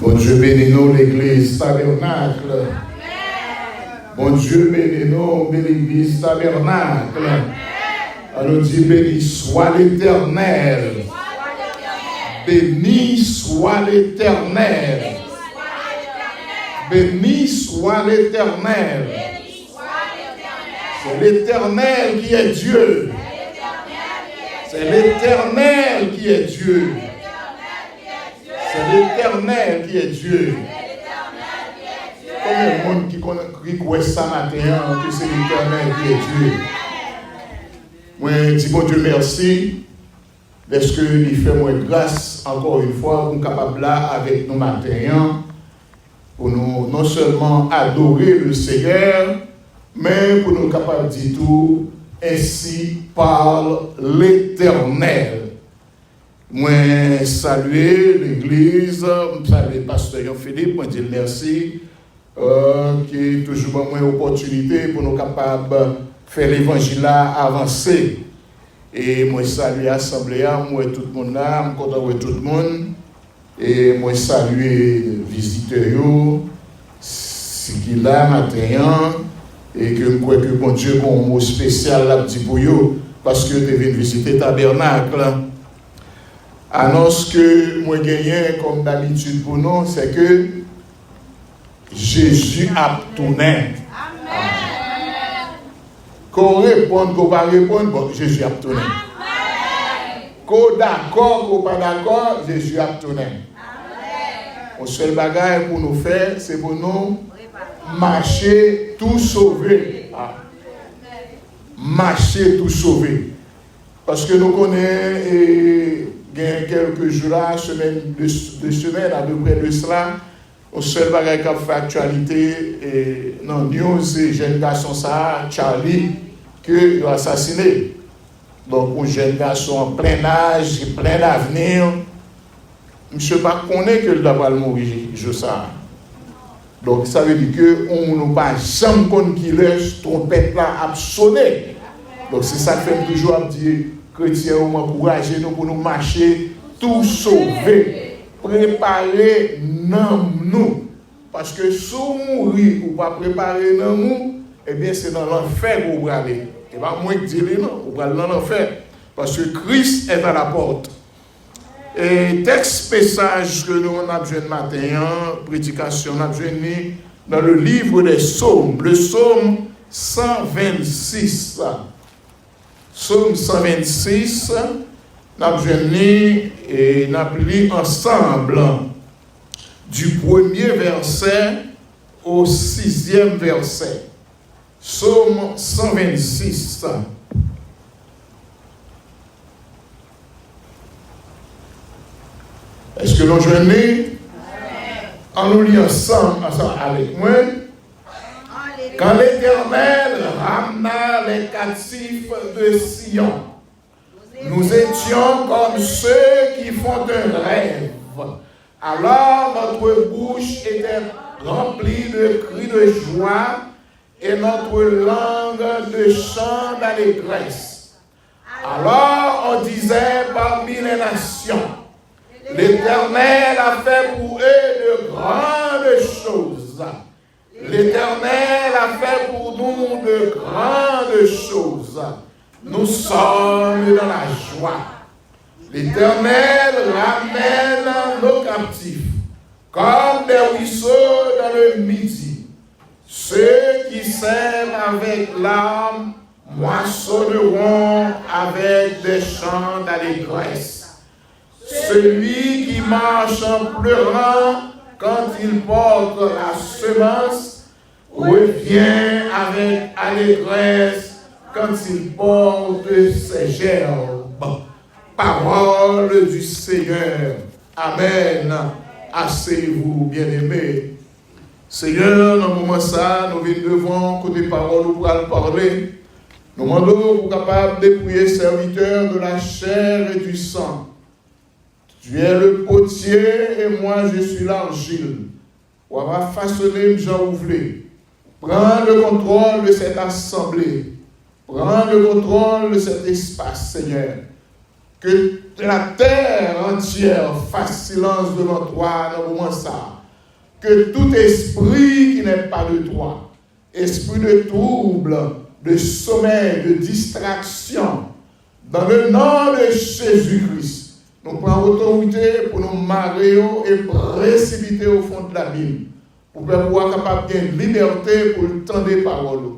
Bon Dieu, bénis-nous l'église tabernacle. Bon Dieu, bénis-nous l'église tabernacle. Alors dit, béni soit l'Éternel. Béni soit l'Éternel. Béni soit l'Éternel. C'est l'Éternel qui est Dieu. C'est l'Éternel qui est Dieu. C'est l'Éternel qui est Dieu. Combien de monde qui croit ça matin que c'est l'Éternel qui est Dieu? Moi, je dis bon Dieu merci. Parce qu'il fait moi grâce encore une fois pour nous capables là avec nous matin pour nous non seulement adorer le Seigneur, mais pour nous capables de dire tout, ainsi parle l'Éternel. Moi, saluer l'église, saluer le pasteur Philippe, moi dire merci, qui est toujours une opportunité pour nous capables de faire l'évangile avancer. Et moi, saluer l'assemblée, moi, tout le monde là, je suis content de tout le monde. Et moi, saluer les visiteurs, ce qu'il a matin, et que je crois que bon Dieu a un mot spécial là pour eux, parce que tu viens visiter le tabernacle. Annonce que moi, gagné comme d'habitude pour nous, c'est que Jésus a tourné. Qu'on réponde, qu'on va répondre, bon, Jésus a tourné. Qu'on d'accord, qu'on pas d'accord, Jésus a tourné. Le seul bagage pour nous faire, c'est pour nous marcher tout sauver. Marcher tout sauver. Parce que nous connaissons, quelques jours là, deux semaines à peu près de cela, le seul bagage qui a fait actualité dans le news, c'est le jeune garçon ça, Charlie, qu'il a assassiné. Donc, un jeune garçon en plein âge, plein d'avenir, monsieur pas connaît que le doit mourir, je sais. Donc, ça veut dire qu'on n'a pas jamais connu qui laisse trompette là à sonner. Donc, c'est ça que fait toujours dire, chrétiens, on encourager nous pour nous marcher, tout sauver, préparer nous. Parce que si on mourit ou pas préparer nous, eh bien, c'est dans l'enfer que vous allez. Et pas moins que dire non, vous allez dans l'enfer. Parce que Christ est à la porte. Et texte message que nous avons besoin de matin, prédication, nous avons besoin dans le livre des psaumes, le psaume 126. Psaume 126, nous avons besoin et nous avons lu ensemble du premier verset au 6e verset. Psaume 126. Est-ce que nous joignons en nous lisant ensemble avec moi? Quand l'Éternel ramena les captifs de Sion, nous étions comme ceux qui font un rêve. Alors notre bouche était remplie de cris de joie et notre langue de chants d'allégresse. Alors on disait parmi les nations, l'Éternel a fait pour eux de grandes choses. L'Éternel a fait pour nous de grandes choses. Nous sommes dans la joie. L'Éternel ramène nos captifs comme des ruisseaux dans le midi. Ceux qui sèment avec l'âme moissonneront avec des chants d'allégresse. Celui qui marche en pleurant quand il porte la semence revient avec allégresse quand il porte ses gerbes. Parole du Seigneur. Amen. Asseyez-vous, bien-aimés. Seigneur, dans le moment ça, nous venons devant que des paroles pour parler. Nous demandons pour capable dépouiller serviteur de la chair et du sang. Tu es le potier et moi je suis l'argile. On va façonner Jean Ouvlé. Prends le contrôle de cette assemblée. Prends le contrôle de cet espace, Seigneur. Que la terre entière fasse silence devant toi dans le moment ça. que tout esprit qui n'est pas de toi, esprit de trouble, de sommeil, de distraction, dans le nom de Jésus-Christ, nous prenons autorité pour nous marier et précipiter au fond de l'abîme, pour pouvoir être capable de liberté pour le temps des paroles.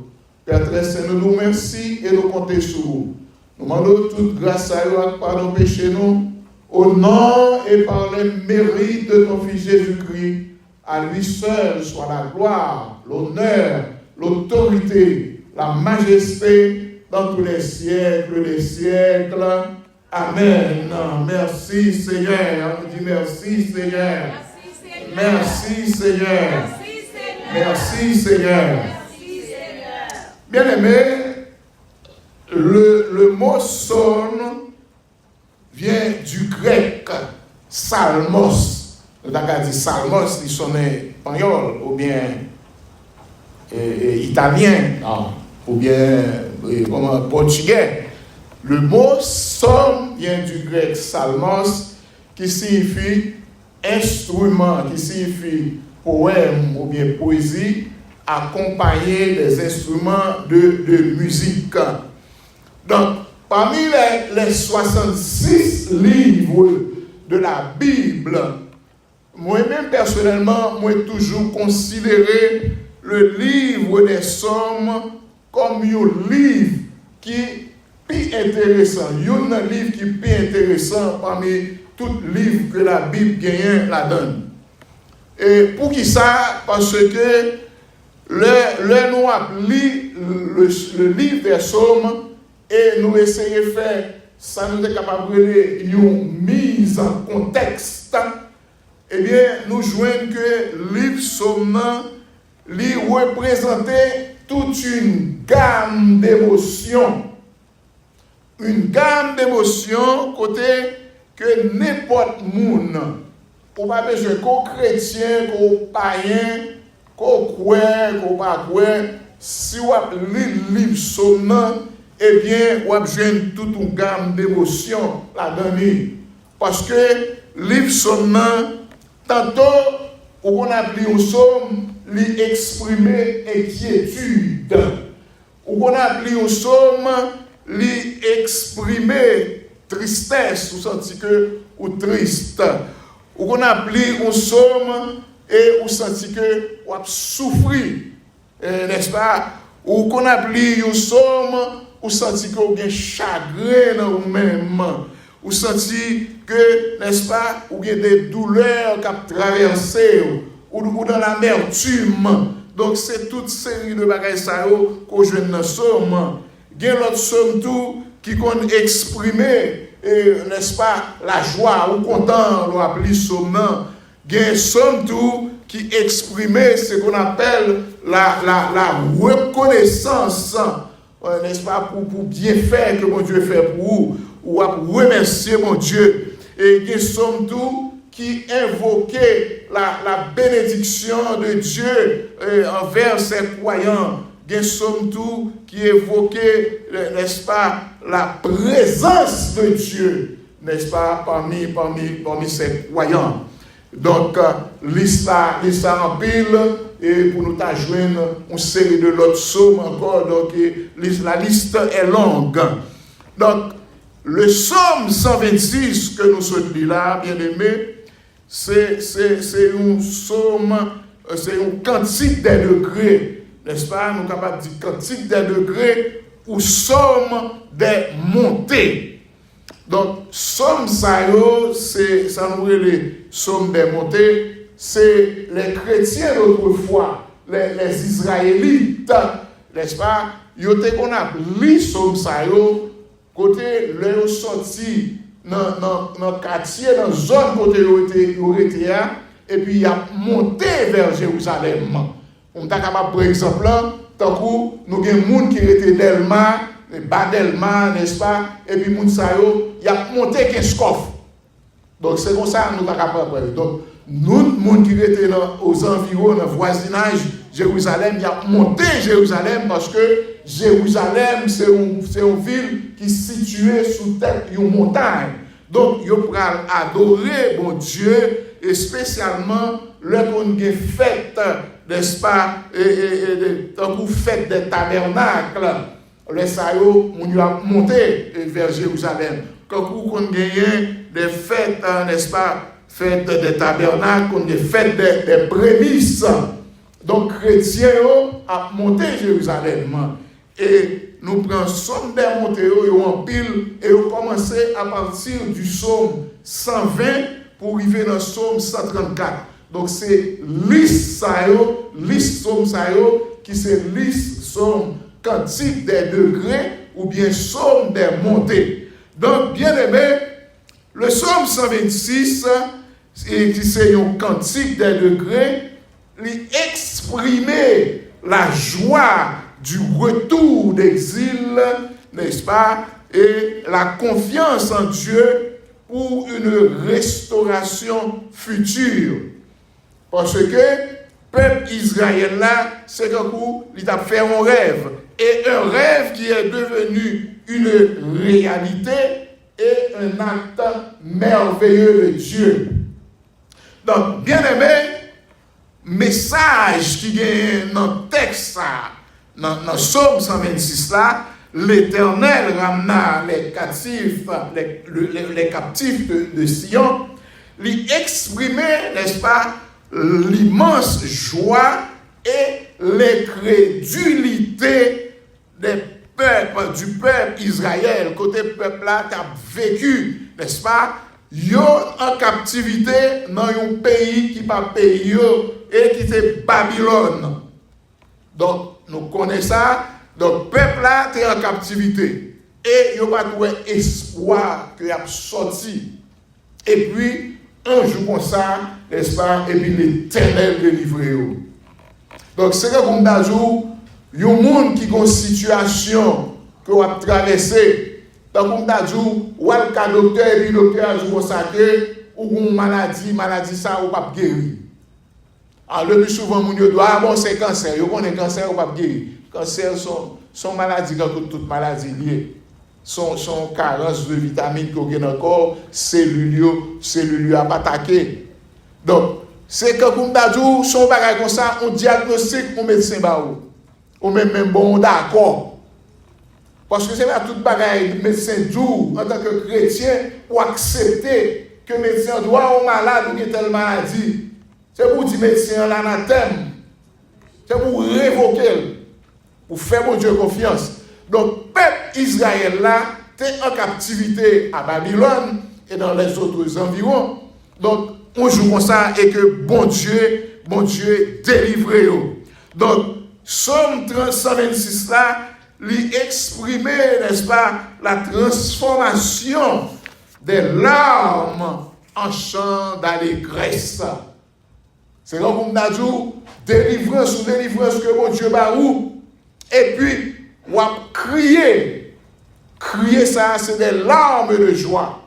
Père très saint, nous nous remercions et nous comptons sur vous. Nous demandons toute grâce à vous, pardon péché nous, au nom et par les mérites de ton Fils Jésus-Christ. À lui seul soit la gloire, l'honneur, l'autorité, la majesté dans tous les siècles des siècles. Amen. Merci Seigneur. On dit merci Seigneur. Merci Seigneur. Merci Seigneur. Bien aimé, le mot psaume vient du grec salmos. On a dit salmos, il sonnait espagnol ou bien italien ou bien portugais. Le mot psaume vient du grec salmos qui signifie instrument, qui signifie poème ou bien poésie accompagné des instruments de musique. Donc, parmi les 66 livres de la Bible, moi-même personnellement, moi toujours considéré le livre des Psaumes comme un livre qui est plus intéressant. Un livre qui est plus intéressant parmi tous les livres que la Bible gagne la donne. Et pour qui ça? Parce que nous avons lu le livre des Psaumes et nous essayons de faire, ça nous est capable de une mise en contexte. Eh bien, nous joignons que le livre Psaume lui représentait toute une gamme d'émotions. Une gamme d'émotions côté que n'importe monde, pour pas besoin qu'au chrétien, qu'au païen, qu'au croix, qu'au pas croix, si vous lisez le livre Psaume, eh bien, vous avez toute une gamme d'émotions là-dedans. Parce que le livre Psaume, tantôt, on a appelé un psaume, lui exprimer inquiétude. On a appelé un psaume, lui exprimer tristesse, ou senti que ou triste. On a appelé un psaume et on senti que ou souffrir, n'est-ce pas? Ou qu'on a appelé un psaume, ou senti que ou bien chagrin dans vous-même. Ou senti que, n'est-ce pas, ou bien des douleurs qui ont traversé, ou dans l'amertume. Donc, c'est toute série de bagages qu'on joue dans le psaume. Il y a l'autre psaume tout qui compte exprimer, n'est-ce pas, la joie ou content, on appelle psaume. Il y a un psaume tout qui exprime ce qu'on appelle la reconnaissance, n'est-ce pas, pour bien faire que mon Dieu fait pour vous. Ou à remercier mon Dieu. Et il y a somme tout qui invoquait la bénédiction de Dieu envers ses croyants. Il y a somme tout qui évoquait, n'est-ce pas, la présence de Dieu, n'est-ce pas, parmi ses croyants. Donc, l'histoire en pile, et pour nous joindre une série de l'autre psaume encore, donc la liste est longue. Donc, le psaume 126 que nous sommes là, bien aimé, c'est un psaume, c'est un cantique des degrés, n'est-ce pas? Nous sommes capables de dire cantique des degrés ou psaume des montées. Donc, psaume ça nous est les psaumes des montées, c'est les chrétiens d'autrefois, les Israélites, n'est-ce pas? Ils ont lu psaume ça. Côté leur sorti dans le quartier, dans la zone côté où était, et puis il a monté vers Jérusalem. On est capable, par exemple, tant que nous avons des gens qui étaient Delma, bas Delma, n'est-ce pas, et puis il a monté 15 coffres. Donc c'est comme ça que nous sommes capables. Donc nous, les gens qui étaient aux environs, dans le voisinage Jérusalem, il a monté Jérusalem parce que Jérusalem, c'est une ville qui est située sous tête d'une montagne. Donc, ils peuvent adorer bon Dieu et spécialement le qu'on a fait, n'est-ce pas, tant fête des tabernacles, les saillots, on a monté vers Jérusalem. Quand on a des fêtes, n'est-ce pas, fêtes des tabernacles, on a fêtes des prémices. Donc, chrétiens ont monté Jérusalem. Et nous prenons somme des montées en pile et on commence à partir du psaume 120 pour arriver dans le psaume 134. Donc, c'est liste psaume qui c'est liste psaume cantique des degrés ou bien psaume des montées. Donc, bien aimé, le psaume 126, qui c'est un cantique des degrés, lui exprimer la joie du retour d'exil, n'est-ce pas, et la confiance en Dieu pour une restauration future. Parce que le peuple israélien là, c'est qu'un coup, il a fait un rêve. Et un rêve qui est devenu une réalité et un acte merveilleux de Dieu. Donc, bien aimé, message qui est dans le texte, dans le psaume 126 là, l'Éternel ramena les captifs de Sion, lui exprimer, n'est-ce pas, l'immense joie et l'incrédulité du peuple Israël, côté peuple là qui a vécu, n'est-ce pas, yo en captivité dans un pays qui pas pays et qui c'est Babylone. Donc nous connaissons ça. Donc peuple là est en captivité et yo pas trouvé espoir que y a sorti. Et puis un jour comme ça, n'est-ce pas, et puis l'Éternel délivrer eux. Donc c'est comme d'ajou, yon monde qui a une situation que vous avez traversée. Donc comme d'ajou, ou al ka docteur et puis docteur a consacré ou une maladie ça ou pas guérir. Alors le plus souvent mon yo doit bon c'est cancer, yo connaît cancer ou pas guérir. Cancer sont maladies comme toute maladie liée. Son carence de vitamines qu'on a dans le corps, cellules a pas attaqué. Donc, c'est que comme d'adou, son bagage comme ça, on diagnostique pour médecin baou. Ou même bon d'accord. Parce que c'est pas tout bagage médecin doux en tant que chrétien pour accepter que médecin doit ou malade ou telle maladie. C'est pour dire médecin l'anathème. C'est pour révoquer, pour faire mon Dieu confiance. Donc, peuple Israël là, était en captivité à Babylone et dans les autres environs. Donc, on joue comme ça et que bon Dieu délivre eux. Donc, Psaume 126 là, lui exprimer, n'est-ce pas, la transformation des larmes en chant d'allégresse. C'est comme on a dit, délivrance que mon Dieu m'a ou. Et puis, on va crier. Crier ça, c'est des larmes de joie.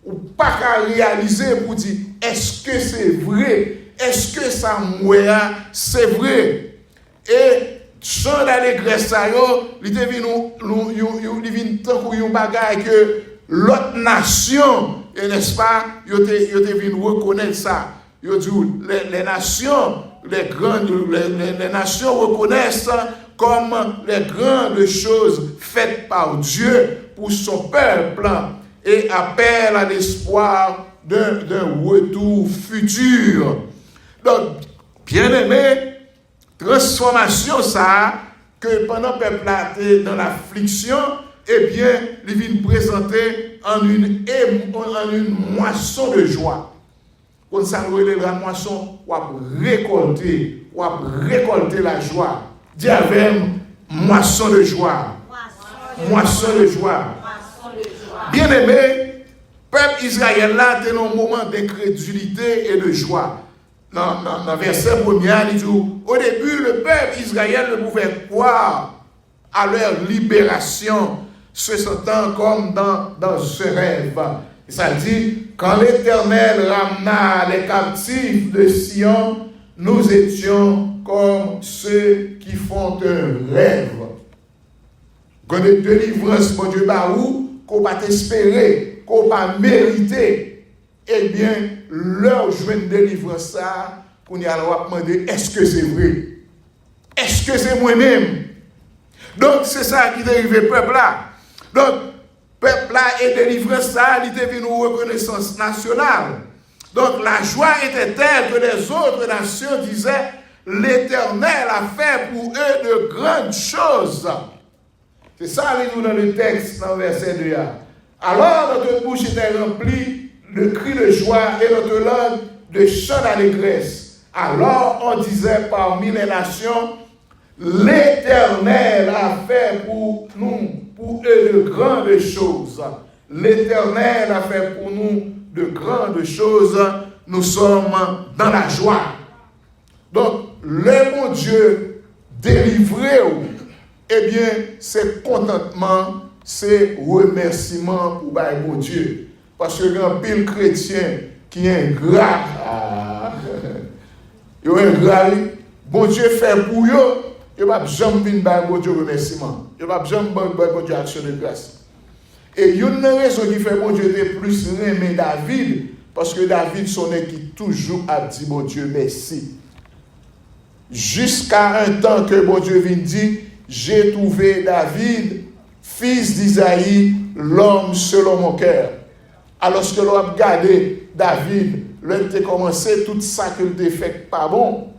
Ou pas qu'à réaliser pour dire, est-ce que c'est vrai? Est-ce que ça mourir? C'est vrai. Et chant d'allégresse, il devient tant pour un bagage que l'autre nation, n'est-ce pas, il devient reconnaître ça. Il dit, les nations, les nations reconnaissent comme les grandes choses faites par Dieu pour son peuple et appellent à l'espoir d'un retour futur. Donc, bien aimé, transformation ça, que pendant que le peuple était dans l'affliction, eh bien, il vient présenter en une moisson de joie. Quand ça la moisson, on va récolter la joie. Dis avec moisson de joie. Moisson de joie. Bien aimé, peuple Israël là était dans un moment d'incrédulité et de joie. Dans le verset premier, il dit, au début, le peuple Israël ne pouvait croire à leur libération, se sentant comme dans ce rêve. Et ça dit, quand l'Éternel ramena les captifs de Sion, nous étions comme ceux qui font un rêve. Quand de délivrance, mon Dieu, qu'on va t'espérer, qu'on va mériter. eh bien, leur joindre délivrance ça, qu'on y a demander, est-ce que c'est vrai? Est-ce que c'est moi-même? Donc, c'est ça qui est arrivé peuple là. Donc, peuple là est délivré ça, il était venu une reconnaissance nationale. Donc, la joie était telle que les autres nations disaient, l'Éternel a fait pour eux de grandes choses. C'est ça, nous dans le texte, dans le verset 2. Alors, notre bouche était remplie de cris de joie et notre langue de chants d'allégresse. Alors, on disait parmi les nations, l'Éternel a fait pour nous, pour eux, de grandes choses. L'Éternel a fait pour nous de grandes choses. Nous sommes dans la joie. Donc, le bon Dieu délivré, eh bien, c'est contentement, c'est remerciement pour le bon Dieu. Parce que un pile chrétien qui est ingrat, il est ingrat, bon Dieu fait pour eux. Il ne va pas jamais venir bon Dieu remerciement. Il ne va pas jamais venir bon Dieu action de grâce. Et une raison qui fait bon Dieu de plus aimer David, parce que David son qui toujours a dit bon Dieu merci. Jusqu'à un temps que bon Dieu vient dire, j'ai trouvé David, fils d'Isaïe, l'homme selon mon cœur. Alors que l'on a regardé David, l'on a commencé tout ça qu'il a fait pas bon.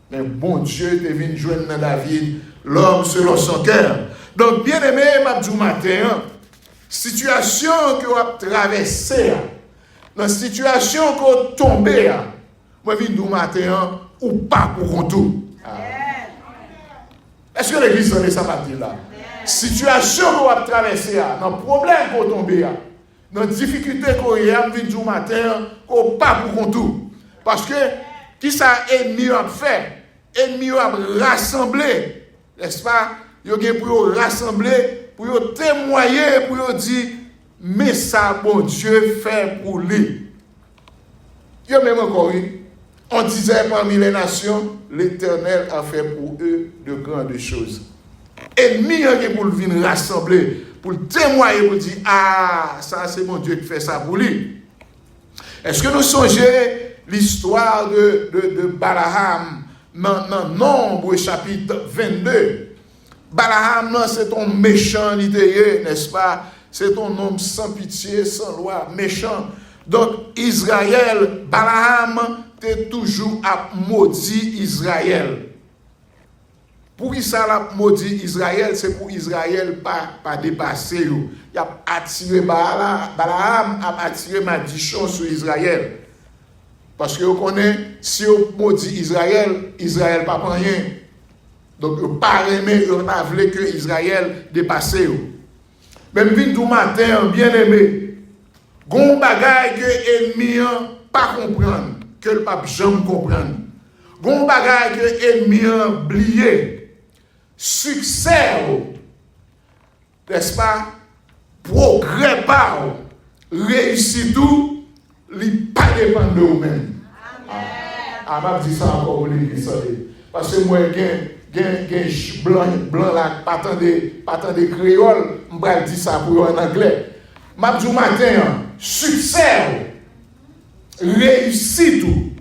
Mais bon Dieu est venu joindre dans David, l'homme selon son cœur. Donc, bien aimé, Mabdou matin, situation que vous avez traversée, dans la situation que vous avez tombé, moi, je viens matin, ou pas pour contour. Est-ce que l'église en est ça partie là? Situation que vous avez traversée, dans le problème que vous avez tombé, dans la difficulté que vous avez du matin, ou pas pour contour. Parce que, qui ça ennemi a fait? Ennemi a rassemblé, n'est-ce pas? Il y a pour rassembler, pour témoigner, pour dire, mais ça, bon Dieu fait pour lui. Il y a même encore eu, on disait parmi les nations, l'Éternel a fait pour eux de grandes choses. Ennemi a pour venir rassembler, pour témoigner, pour dire, ah, ça c'est mon Dieu qui fait ça pour lui. Est-ce que nous songeons l'histoire de Balaam dans Nombre chapitre 22? Balaam, c'est ton méchant littéraire, n'est-ce pas? C'est ton homme sans pitié, sans loi, méchant. Donc, Israël, Balaam, t'es toujours à maudit Israël. Pour qui ça l'a maudit Israël, c'est pour Israël pas dépasser. Il a attiré Balaam, a attiré malédiction sur Israël. Parce que vous connaissez, si vous maudit Israël, Israël pas prend rien. Donc, vous pas aimé, vous pas voulu que Israël dépasse. Même vin du matin, bien aimé, gon bagay que ennemi pas comprendre, que le pape jamais comprendre. Gon bagay que ennemi oublié, succès, n'est-ce pas? Progrès pas, réussite tout, il pas dépend de vous-même. Ah, je dis ça encore pour l'église. Parce que moi, j'ai blanc là, pas tant de créole, je vais dire ça pour vous en anglais. Je dis matin, succès, réussite tout.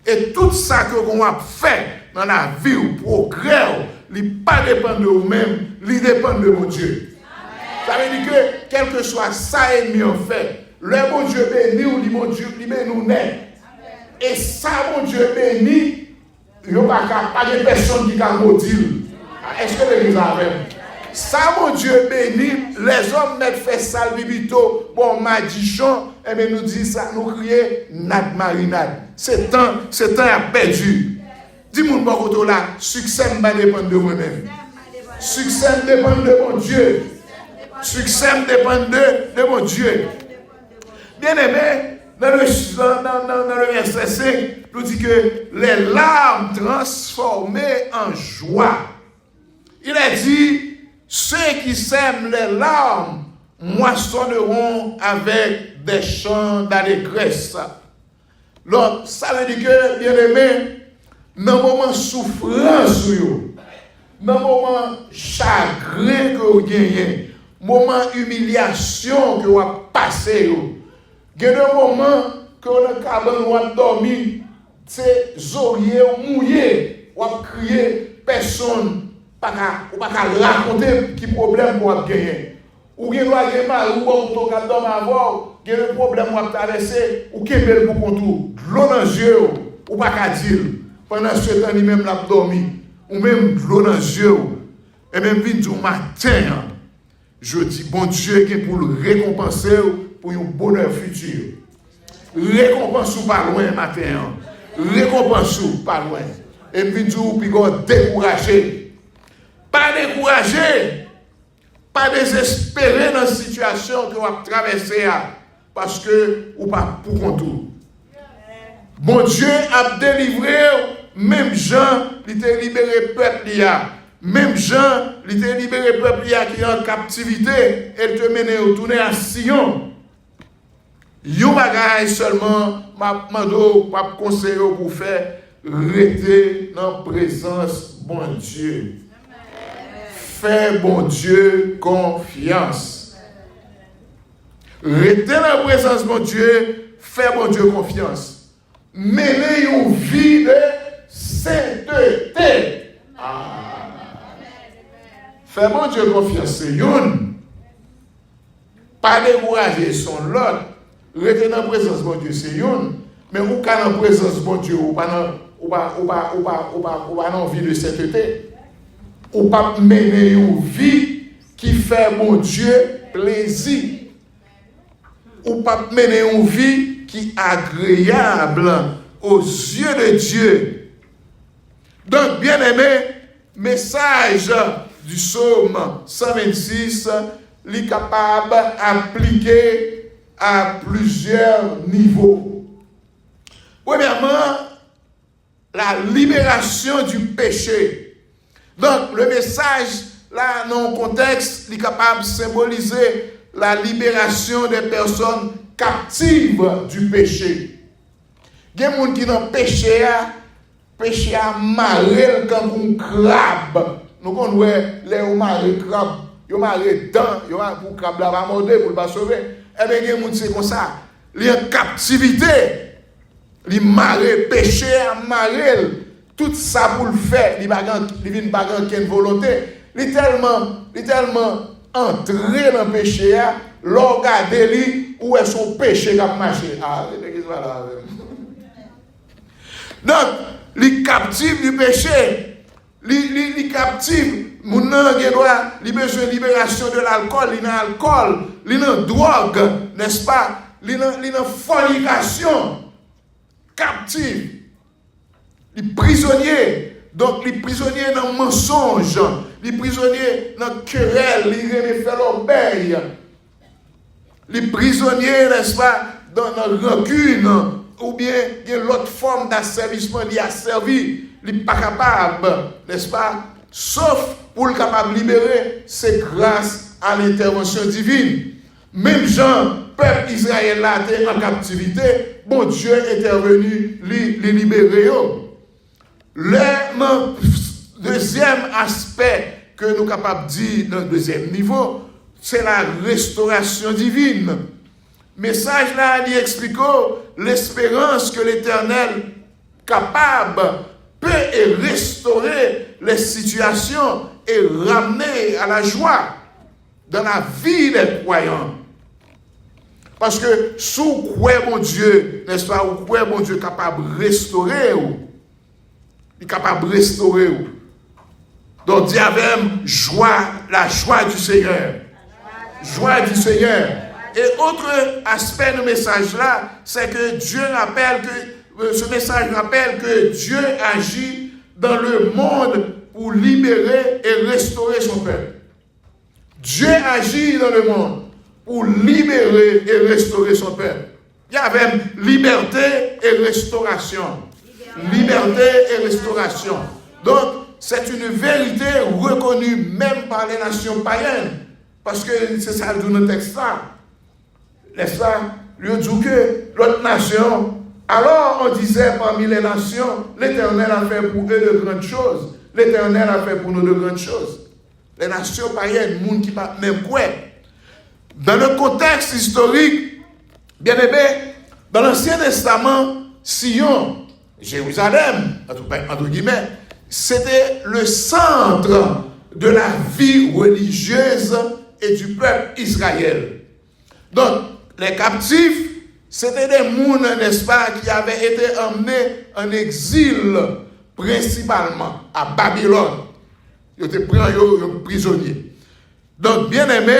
Et tout ça que vous avez fait dans la vie, ou progrès, il pas dépend de vous-même, il dépend de mon Dieu. Ça veut dire que, quel que soit ça ennemi en fait, le bon Dieu béni ou le bon Dieu béni nous net. Et ça, bon Dieu béni, il n'y a pas de personne qui a maudit. Est-ce que l'église a même? Ça, mon Dieu béni, les hommes mettent fait ça, bibito, bon, magician, et bien nous dit ça, nous crier, nad marinade. C'est temps à perdu. Dis-moi, bon côté là, succès ne dépend de moi-même. Succès dépend de mon Dieu. Succès dépend de mon Dieu. Bien aimé, dans le verset 5, nous dit que les larmes transformées en joie. Il a dit, ceux qui sèment les larmes moissonneront avec des chants d'allégresse. Donc, ça veut dire que, bien aimé, dans le moment de souffrance, dans le moment de chagrin que vous gagnez, moment d'humiliation que vous passez, Il y a des moments que le cabane ou dormi, c'est zorier mouillé, ou crier, personne pas raconter qui problème pour gagner. Ou bien doit gagner mal, ou on peut dormir avant, il y a des problèmes pour traverser, ou qui est pour contour, l'eau dans les yeux, ou pas dire. Pendant ce temps, il même l'a dormi, ou même l'eau dans les yeux, et même vite du matin, je dis, bon Dieu, qui est pour le récompenser pour un bonheur futur. Récompense ou pas loin matin. Récompense ou pas loin. Et puis tout, puis décourager. Pas décourager. Pas désespérer dans la situation que vous avez traversée. Parce que vous pas pour contour. Bon Dieu a délivré, même Jean, il a libéré le peuple. Même Jean, il a libéré le peuple qui est en captivité. Et te mener au tourner à Sion. Yon bagay seulement, m'a conseillé pour faire, rester dans la présence bon Dieu. Fais bon Dieu confiance. Rester dans la présence bon Dieu, fais bon Dieu confiance. Mener une vie de sainteté. Fais bon Dieu confiance, c'est yon. Pas décourager son lot. Rester dans la présence de bon Dieu, c'est une. Mais ou quand dans la présence de bon Dieu, ou pas dans vie de sainteté, ou pas mener une vie qui fait mon Dieu plaisir. Ou pas mener une vie qui est agréable aux yeux de Dieu. Donc, bien aimé, message du psaume 126, il est capable d'appliquer à plusieurs niveaux. Premièrement, la libération du péché. Donc, le message, là, dans le contexte, il est capable de symboliser la libération des personnes captives du péché. Il y a des gens qui dans le péché a marré comme un crabe. Nous connaissons les marrés crabes. Ils marré dedans, ils ont pour crabe là, va morder pour le pas sauver. Eh bien, il y a des gens qui sont comme ça. Ils sont en captivité. Ils marrent, péché, marrent. Tout ça pour le faire. Ils ne viennent pas avec aucune volonté. Ils sont tellement entrés dans le péché. Ils regardent où est son péché qui a marché. Ah, donc, les captifs du péché. Les captifs. Mon a besoin de libération de l'alcool, il y a alcool, il y a drogue, n'est-ce pas? Il y a fornication, captif, les prisonniers, donc les prisonniers dans le mensonge, les prisonniers dans la querelle, les remet faire l'obéi, les prisonniers, n'est-ce pas, dans la rancune, ou bien il y a l'autre forme d'asservissement, il y a servi, il n'est pas capable, n'est-ce pas? Sauf pour le capable de libérer, c'est grâce à l'intervention divine. Même Jean, peuple Israël là était en captivité, bon Dieu est intervenu les libérer. Le deuxième aspect que nous sommes capables de dire dans le deuxième niveau, c'est la restauration divine. Message là, il explique l'espérance que l'Éternel capable peut restaurer les situations et ramener à la joie dans la vie des croyants. Parce que sous quoi mon Dieu, n'est-ce pas, ou quoi mon Dieu est capable de restaurer, il est capable de restaurer. Donc, dis avec joie, la joie du Seigneur. Joie du Seigneur. Et autre aspect du message là, c'est que Dieu rappelle que ce message rappelle que Dieu agit dans le monde pour libérer et restaurer son peuple. Dieu agit dans le monde pour libérer et restaurer son peuple. Il y a même liberté et restauration. Liberté et restauration. Donc, c'est une vérité reconnue même par les nations païennes. Parce que c'est ça le dit texte là. N'est-ce pas? Lui dit que l'autre nation. Alors on disait parmi les nations, l'Éternel a fait pour eux de grandes choses. L'Éternel a fait pour nous de grandes choses. Les nations païennes, monde qui pas même quoi. Dans le contexte historique, Bien aimé, dans l'Ancien Testament, Sion, Jérusalem, entre guillemets, c'était le centre de la vie religieuse et du peuple Israël. Donc, les captifs, c'était des mouns, n'est-ce pas, qui avaient été emmenés en exil, principalement à Babylone. Ils étaient pris en prisonniers. Donc, bien aimé,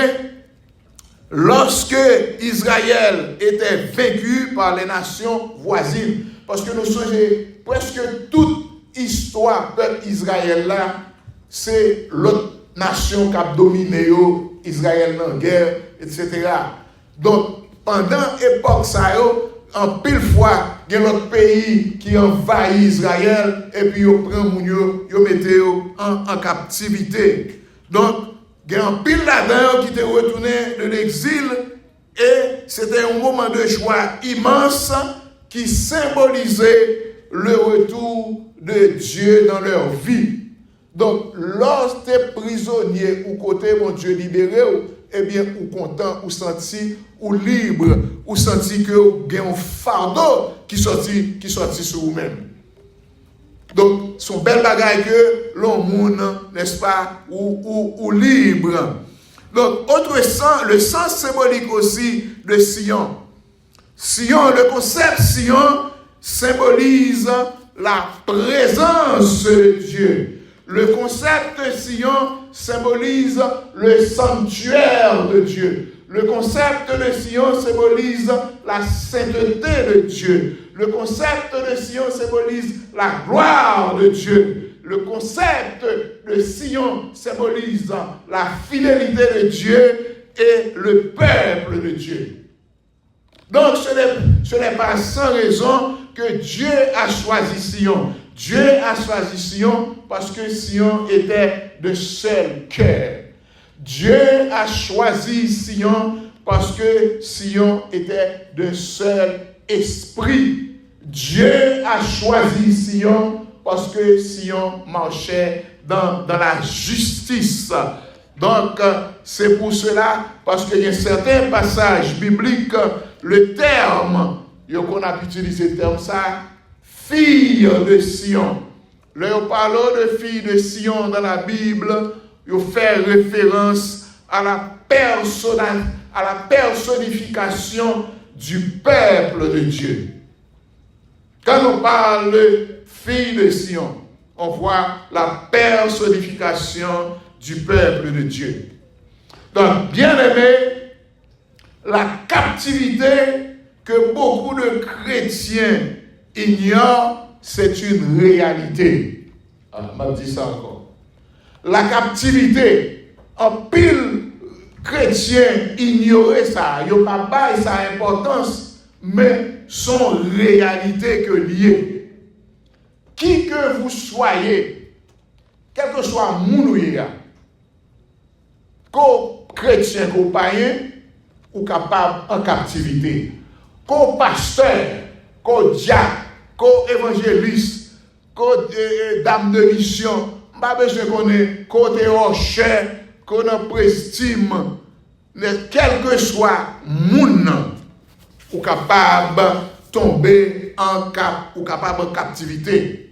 lorsque Israël était vaincu par les nations voisines, parce que nous sommes presque toute histoire peuple Israël là, c'est l'autre nation qui a dominé Israël dans la guerre, etc. Donc, pendant l'époque, ça en pile fois, il y a l'autre pays qui envahit Israël et puis ils prennent ils mettent en captivité. Donc, il y a un pile là-dedans qui était retourné de l'exil et c'était un moment de joie immense qui symbolisait le retour de Dieu dans leur vie. Donc, lorsque tu es prisonnier ou côté mon Dieu libéré, eh bien, ou content, ou senti, ou libre, ou senti que vous avez un fardeau qui sortit sur vous-même. Donc, son bel bagage que l'homme, n'est-ce pas, ou libre. Donc, le sens symbolique aussi de Sion. Sion, le concept Sion symbolise la présence de Dieu. Le concept de Sion symbolise le sanctuaire de Dieu. Le concept de Sion symbolise la sainteté de Dieu. Le concept de Sion symbolise la gloire de Dieu. Le concept de Sion symbolise la fidélité de Dieu et le peuple de Dieu. Donc ce n'est pas sans raison que Dieu a choisi Sion. Dieu a choisi Sion parce que Sion était de seul cœur. Dieu a choisi Sion parce que Sion était de seul esprit. Dieu a choisi Sion parce que Sion marchait dans la justice. Donc, c'est pour cela, parce qu'il y a certains passages bibliques, le terme, qu'on a utilisé le terme ça, fille de Sion. Là, on parle de fille de Sion dans la Bible, on fait référence à la personnification du peuple de Dieu. Quand on parle de fille de Sion, on voit la personnification du peuple de Dieu. Donc, bien aimé, la captivité que beaucoup de chrétiens ignorent, c'est une réalité. Je dis ça encore. La captivité, en pile chrétien ignorer ça, il n'y a pas sa importance, mais son réalité que liée. Qui que vous soyez, quel que soit mon qu'au chrétien, qu'au païen, ou capable en captivité, qu'au pasteur, qu'au diacre, qu'au évangéliste, qu'au dame de mission, pas besoin qu'on ait côté rocher, qu'on ait prestime, quel que soit moun, ou capable tomber ou capable en captivité.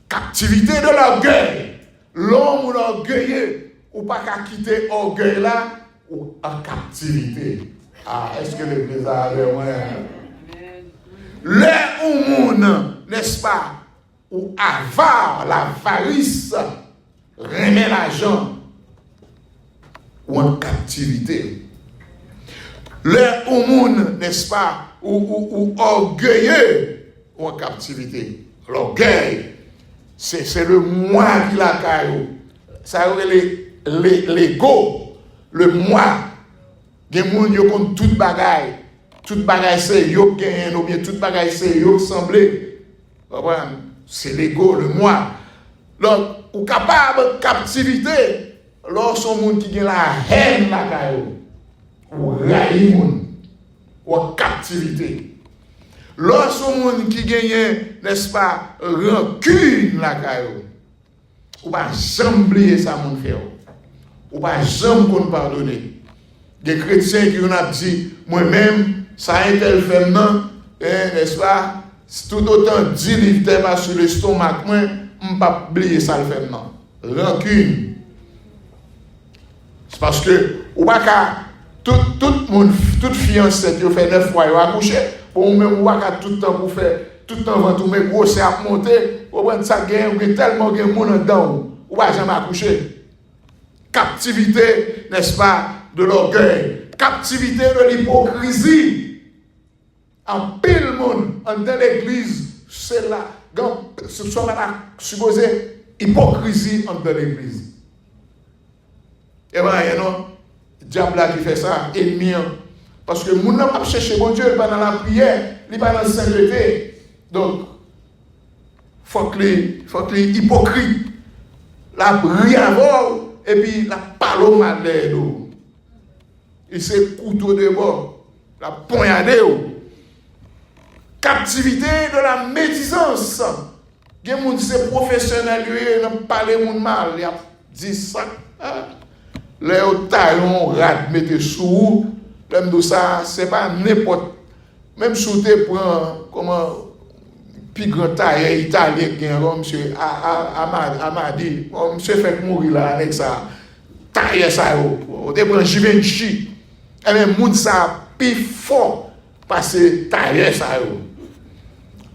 Captivité de l'orgueil. L'homme ou l'orgueilleux, ou pas qu'à quitter l'orgueil là, ou en captivité. Ah, est-ce que l'église a avec moi? Le ou moun, n'est-ce pas? Ou avare, l'avarice, remet l'argent, ou en captivité. Le ou moun, n'est-ce pas? Ou orgueilleux, ou en captivité. L'orgueil, c'est le moi qui l'a caillou. Ça l'ego, le moi. Des gens qui ont toute bagaille. Toute bagaille c'est yo gagne ou bien toute bagaille c'est yo semblé. C'est l'ego, le moi. Donc, ou capable de captivité, lorsqu'on monde qui a la haine la caillou. Ou raï moun. Ou en captivité. Lorsqu'on monde qui gagne, n'est-ce pas, rancune la caillou. Ou pas jamais oublier ça mon frère. Ou pas jamais qu'on pardonner. Des chrétiens qui ont dit moi-même ça a été fait non, n'est-ce pas? Tout autant 10 livres pas sur l'estomac, moi, je ne pas oublier ça le fait non. Rancune. C'est parce que, ou pas toute fiancée qui fait 9 fois, il va accoucher. Pour même, ou pas tout le temps pour faire, tout le temps, tout mes gros, c'est à monter. Ou bien, ça gagne, tellement de monde dedans, ou pas jamais accoucher. Captivité, n'est-ce pas, de l'orgueil. Captivité de l'hypocrisie. En pile monde, dans l'église, c'est là, ce soit là, supposé, hypocrisie dans l'église. Et bien, non, le diable là qui fait ça, ennemi. Parce que mon n'a pas cherché bon Dieu, il n'est pas dans la prière, il n'est pas dans la sainteté. Donc, il faut que les hypocrites, la brille avant, et puis la parole mal d'eau. Il s'est couteau de bord, la poignardée. Captivité de la médisance. Il y a des gens qui sont professionnels, ils n'ont pas parlé mal, ils ont dit ça. Les taillons, rad, mettez sous, même ça, c'est pas n'importe. Même si vous prend comment, plus grand tailleur italien qui est comme M. Amadi, M. fait mourir là avec ça, tailleur ça, vous prend Givenchy, et même moun ça, plus fort, parce que tailleur ça.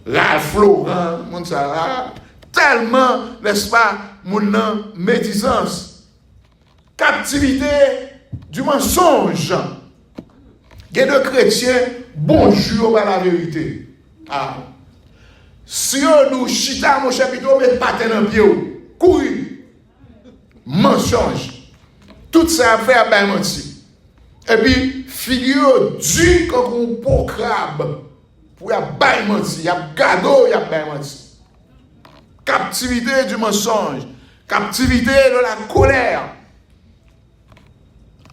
Ralph Lauren, moun ça, tellement, n'est-ce pas, moun médisance. Captivité du mensonge. Il y a des chrétiens, bonjour à la vérité. Ah. Si on nous chita mon chapitre, met pas dans le pied, courir. Mensonge. Tout ça a fait à bien menti. Et puis, figure du comme un pot crabe. Pour y a bien menti, y a gado, y a bien menti. Captivité du mensonge. Captivité de la colère.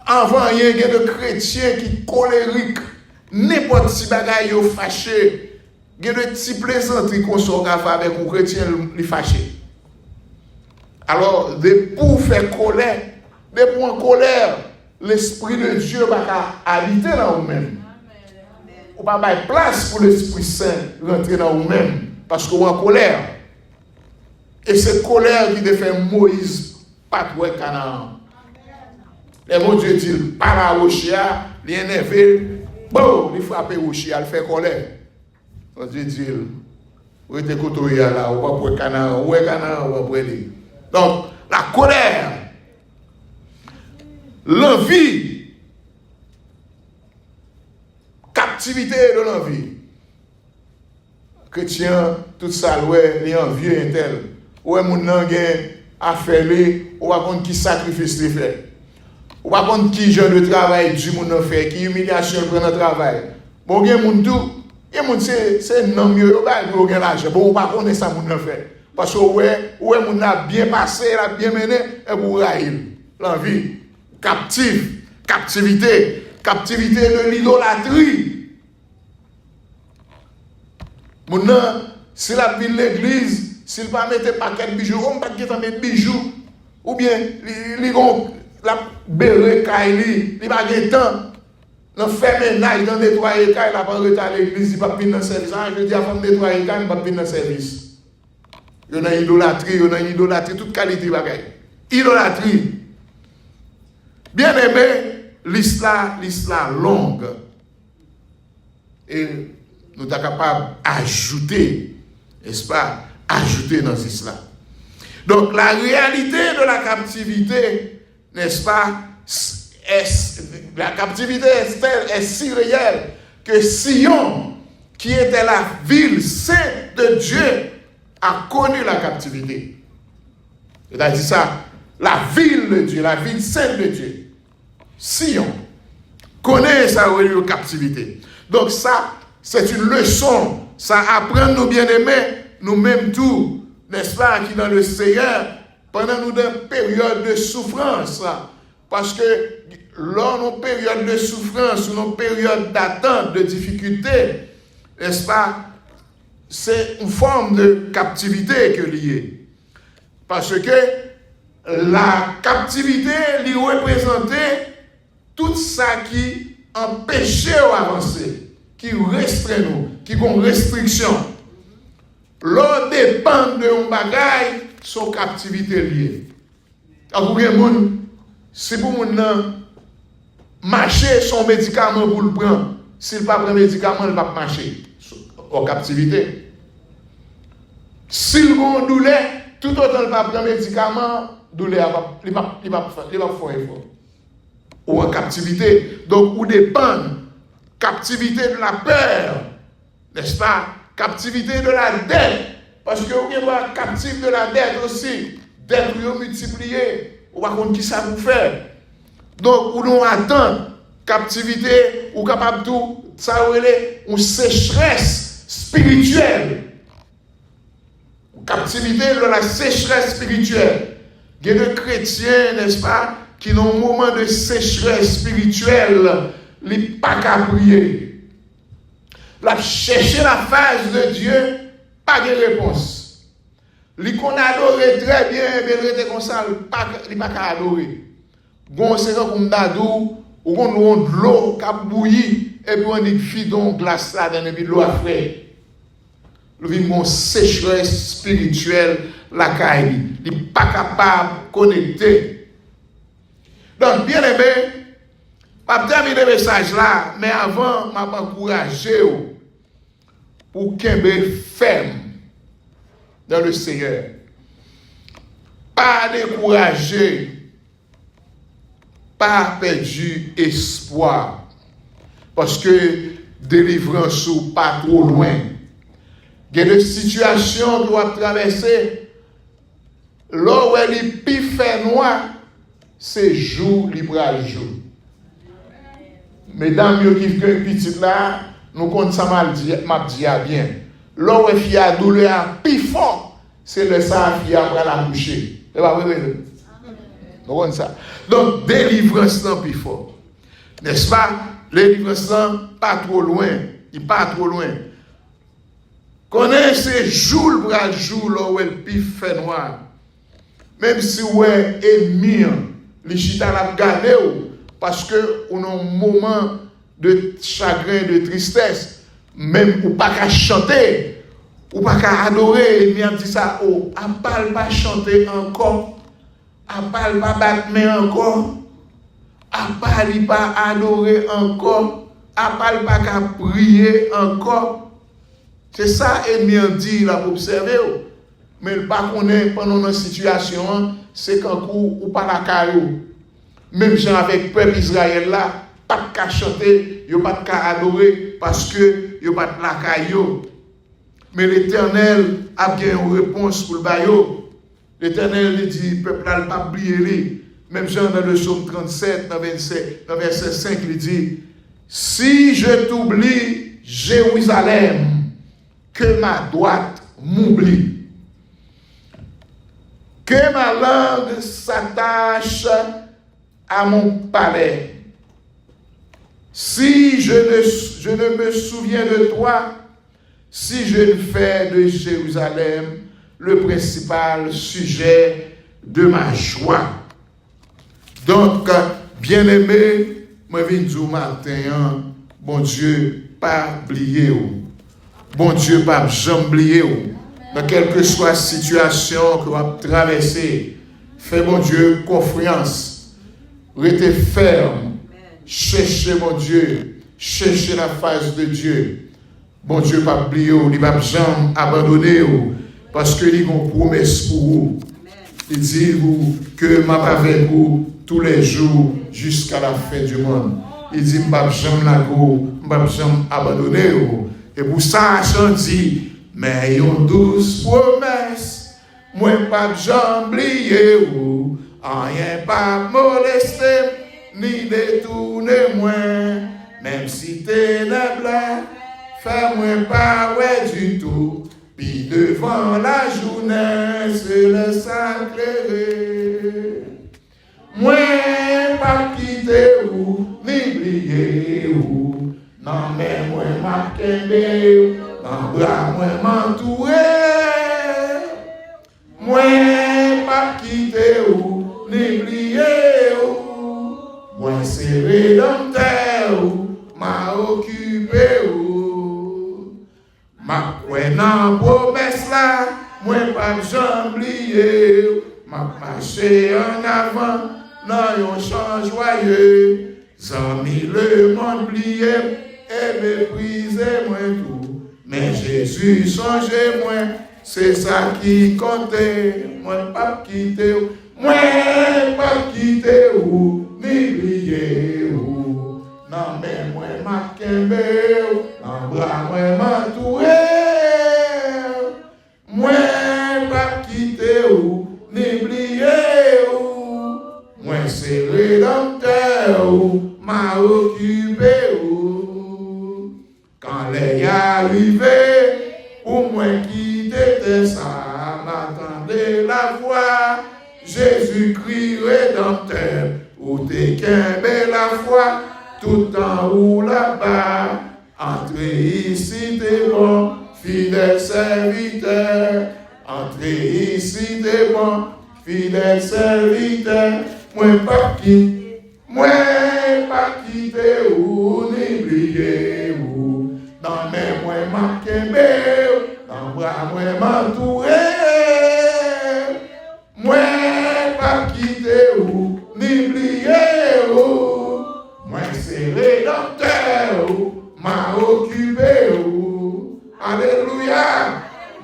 Avant, il y a des chrétiens qui sont colériques. N'importe si bagaille yo fâché. Il y a des petits plaisanteries qu'on s'en avec un chrétien qui fâché. Alors, pour faire colère, pour en colère, l'Esprit de Dieu va habiter dans vous-même. On va pas place pour l'Esprit Saint rentrer dans vous-même. Parce qu'on est en colère. Et cette colère qui a fait Moïse pas de Canaan. Et mon Dieu dit, par la rochia, il est énervé, bon, il frappe rochia, il fait colère. Mon Dieu dit, où est-ce que tu es là, où est-ce que Canaan, où est-ce que donc, la colère, l'envie, captivité de l'envie. Chrétien, tout ça, il est envieux un tel. Où est mon nom a fait les, ou à qui sacrifice les fait. Ou pas contre qui genre de travail du monde fait, qui humiliation prend le travail. Bon, il y a moun tout, il y a moun c'est non mieux, il y a l'argent. Bon, ou pas connaître ça moun fait. Parce que ouais, moun a bien passé, il a bien mené et pour raïl. L'envie captivité de l'idolâtrie. Moun s'il a vu l'église, s'il pas mettre paquet de bijoux, on pas mettre bijoux ou bien la belle caille, il va gagner temps. Dans faire ménage, dans nettoyer caille, il n'a pas retardé à l'église, il va pas venir dans le service. Je dis avant de nettoyer caille, il va pas venir dans le service. Il y a une idolâtrie, toute qualité bagaille. Idolâtrie. Bien aimé, l'islam longue. Et nous sommes capables d'ajouter, n'est-ce pas, ajouter dans l'islam. Donc la réalité de la captivité, n'est-ce pas, la captivité est si réelle que Sion, qui était la ville sainte de Dieu, a connu la captivité. C'est-à-dire ça, la ville de Dieu, la ville sainte de Dieu, Sion, connaît sa captivité. Donc ça, c'est une leçon, ça apprend nous bien-aimés, nous-mêmes tous, n'est-ce pas, qui dans le Seigneur, pendant nous des périodes de souffrance, parce que lors de nos périodes de souffrance, ou nos périodes d'attente, de difficulté, n'est-ce pas, c'est une forme de captivité que liée. Parce que la captivité lui représentait tout ça qui empêchait d'avancer. qui restreint nous, qui ont restriction. L'on dépend de un bagage, son captivité liée. Alors, si pour mon marcher son médicament pour le prendre, s'il ne prend pas médicament, il va pas marcher en captivité. S'il a une douleur, tout autant il va prendre médicament, douleur, il va faire effort. Ou en captivité. Donc, ou dépend captivité de la peur, n'est-ce pas? Captivité de la dette. Parce que vous êtes captif de la dette aussi. Dette multipliée. Ou par contre, qui ça vous fait? Donc, ou nous attend captivité, ou capable tout, ça ou une sécheresse spirituelle. Captivité de la sécheresse spirituelle. Il y a des chrétiens, n'est-ce pas, qui ont un moment de sécheresse spirituelle, ils ne pas qu'à prier. La chercher la face de Dieu, pas de réponse. Ils qu'on adore très bien, mais ils étaient comme ça, ils ne pas qu'à adorer. Bon, c'est comme d'adou, ou on a de l'eau qui a bouilli, et puis on dit fidon glace là, dans de l'eau à frais. Le vivement sécheresse spirituelle, la caille, il n'est pas capable de connecter. Donc, bien aimé, je vais terminer le message là, mais avant, je vais encourager pour qu'il y ferme dans le Seigneur. Pas décourager, pas perdu espoir, parce que délivrance ou pas trop loin. Il y a des situations qu'on doit traverser. Là où elle est plus fait noir, c'est jour libre à jour. Mesdames, qui font une petite là, nous connaissons ça m'a dit bien. Là où elle fait la douleur plus fort, c'est le sang qui après la coucher. C'est pas vrai? Nous connaissons ça. Donc, délivrance là plus fort. N'est-ce pas? Délivrance là, pas trop loin. Il pas trop loin. Connaissez jour le jour là où elle plus fait noir. Même si vous êtes ennemi, les chita la gardé parce que on a un moment de chagrin, de tristesse, même ou pas qu'à chanter, ou pas qu'à adorer, ennemi a dit ça, oh, à pas chanter encore, à pas battre encore, à pas adorer encore, à pas qu'à prier encore. C'est ça ennemi a dit là pour observer. Mais le pas qu'on est pendant une situation, c'est qu'un coup ou pas la caillou. Même gens avec le peuple Israël là, pas de qu'à chanter, il pas de qu'à adorer parce que il pas de la caillou. Mais l'Éternel a bien une réponse pour le baillot. L'Éternel dit, peuple là, pas oublier. Même Jean dans le psaume 37, dans verset 5, il dit, si je t'oublie, Jérusalem, que ma droite m'oublie. Que ma langue s'attache à mon palais. Si je ne me souviens de toi, si je ne fais de Jérusalem le principal sujet de ma joie. Donc, bien-aimé, moi viens du matin, bon Dieu, pas oublier. Bon Dieu, pas jamais oublier. Dans quelle que soit la situation que vous avez traversée, fais mon Dieu confiance. Restez ferme. Cherchez mon Dieu. Cherchez la face de Dieu. Bon Dieu, pas oublier, il ne va jamais abandonner. Parce qu'il y a une promesse pour vous. Il dit que je avec vous tous les jours jusqu'à la fin du monde. Il dit, je ne vais jamais abandonner. Et pour ça, je dis, mais yon douce promesse, moi pas j'oublier ou, rien pas molester, ni détourner moi, même si ténèbres, fais-moi pas ouais du tout, puis devant la journée, se laisse éclairer. Moi pas quitter ou, ni oublier ou, non mais moi m'a qu'aimé ou, en bras, moi m'entourer, moi pas quitter ou, ni oublier ou, moi serré dans terre ou, m'a occupé ou, Ma nan promesse là, moi pas j'oublier. Ma marché en avant, nan yon chant joyeux. Zami le monde plié et méprisé moi tout. Mais Jésus songeait moi, c'est ça qui comptait. Moi pas quitter, moi pas quitter ou ni oublier ou. Non mais moi ma kembe, nan bras moi m'entourer. Moi pas quitter ou ni oublier ou. Moi c'est rédempteur ou m'a occupé ou. Quand les arrivé, pour moi qui était ça, m'attendait la voix. Jésus-Christ rédempteur, où t'es qu'un bel la foi, tout en haut là-bas. Entrez ici, t'es bon, fidèle serviteur. Entrez ici, t'es bon, fidèle serviteur. Moi pas quitter ou n'oublier ou. Dans mes moi ma kembe, dans bras moi m'entourer. Moi pas quitter ou n'oublier ou. Moi c'est rédempteur ou m'a occupé ou. Alléluia.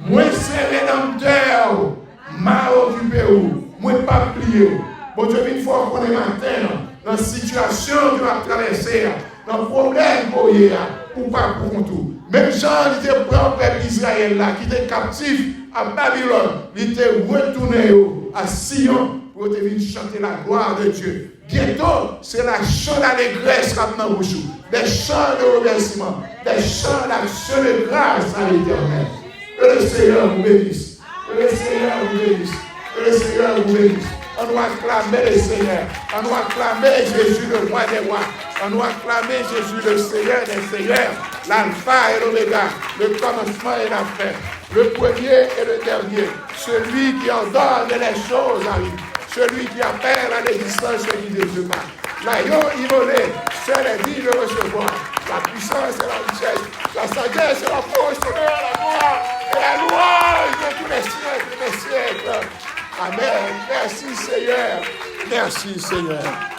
Moi c'est rédempteur ou m'a occupé ou. Moi pas plié ou. Bon Dieu, une fois qu'on est matin, dans la situation que nous avons traversée, dans le problème qu'on y a, ou pas pour tout. Même Jean, il était prêt au peuple d'Israël là, qui était captif à Babylone, il était retourné à Sion pour venir chanter la gloire de Dieu. Bientôt, c'est la chant d'allégresse qui a dans bouche, des chants de remerciement, des chants d'action de grâce à l'Éternel. Que le Seigneur vous bénisse. Que le Seigneur vous bénisse. Que le Seigneur vous bénisse. On doit acclamer le Seigneur. On doit acclamer Jésus le roi des rois. On doit acclamer Jésus le Seigneur des seigneurs. L'alpha et l'oméga. Le commencement et la fin. Le premier et le dernier. Celui qui ordonne les choses arrive. Celui qui appelle à l'existence ce qui ne veut pas. L'agneau immolé, seul est digne de recevoir. La puissance et la richesse. La sagesse et la force, la gloire et la louange de tous les siècles et des siècles. Amen. Merci Seigneur. Merci Seigneur.